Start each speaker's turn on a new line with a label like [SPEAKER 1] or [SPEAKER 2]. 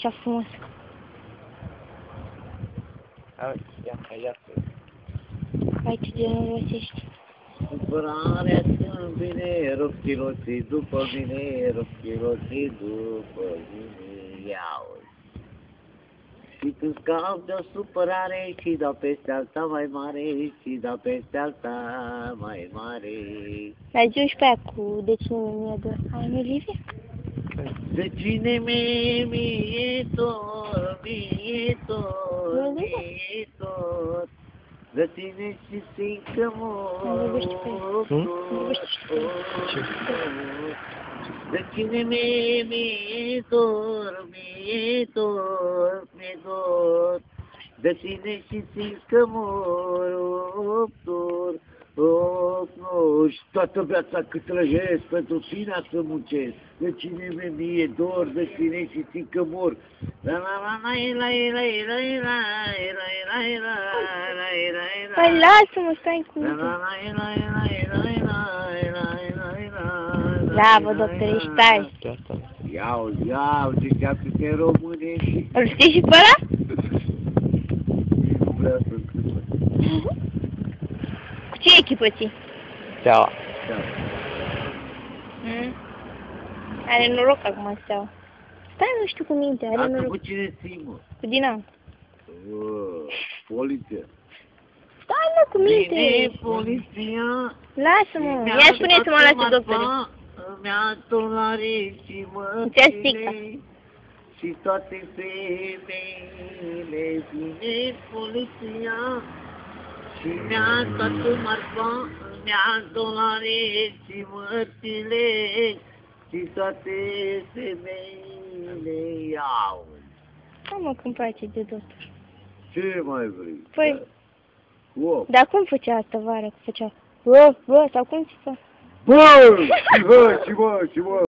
[SPEAKER 1] Ce frumos.
[SPEAKER 2] Ia.
[SPEAKER 1] Hai ce generosești.
[SPEAKER 2] Supărarea când vine, rochiroții după mine, rochiroții după mine, iau. Și când scap de-o supărare și dau peste alta mai mare, și dau peste alta mai mare.
[SPEAKER 1] Mai zi-o și pe aia cu de cine mi-e dor. Ai, nu, Livia?
[SPEAKER 2] De cine mie tot, mie tot, mie tot. De tine și fiindcă mor. De cine mie dor, mie dor, mie dor. De tine și fiindcă mor, dor. Și toată viața cât trăjesc, pentru tine să muncesc. De cine mi-e dor, de tine și fiindcă mor.
[SPEAKER 1] Păi lasă-mă, stai cu mine. Bravo, doctor, ești tare.
[SPEAKER 2] Iau, zicea câte române și...
[SPEAKER 1] Îl știi și pe ăla?
[SPEAKER 2] Nu vreau să-l câpă.
[SPEAKER 1] Cu ce echipă ții?
[SPEAKER 2] Steaua.
[SPEAKER 1] Are noroc acum Steaua. Stai, nu știu cu minte, are
[SPEAKER 2] Asta
[SPEAKER 1] noroc.
[SPEAKER 2] cu cine ții, mă?
[SPEAKER 1] Cu Dinamo.
[SPEAKER 2] Poliția.
[SPEAKER 1] Stai, mă, cu minte.
[SPEAKER 2] Vine poliția.
[SPEAKER 1] Lasă-mă, ia spune să mă lase doctor.
[SPEAKER 2] Mi-a dolare și
[SPEAKER 1] mătile
[SPEAKER 2] și toate femeile. Vine poliția și mi-a toată marfa, mi-a dolare și mătile și toate femeile. Iau.
[SPEAKER 1] Hai, mă, când place de doctor.
[SPEAKER 2] Ce mai vrei?
[SPEAKER 1] Păi,
[SPEAKER 2] Wow.
[SPEAKER 1] dar cum făcea asta vara? Făcea bă, sau cum se fă?
[SPEAKER 2] Bă, și bă, și bă.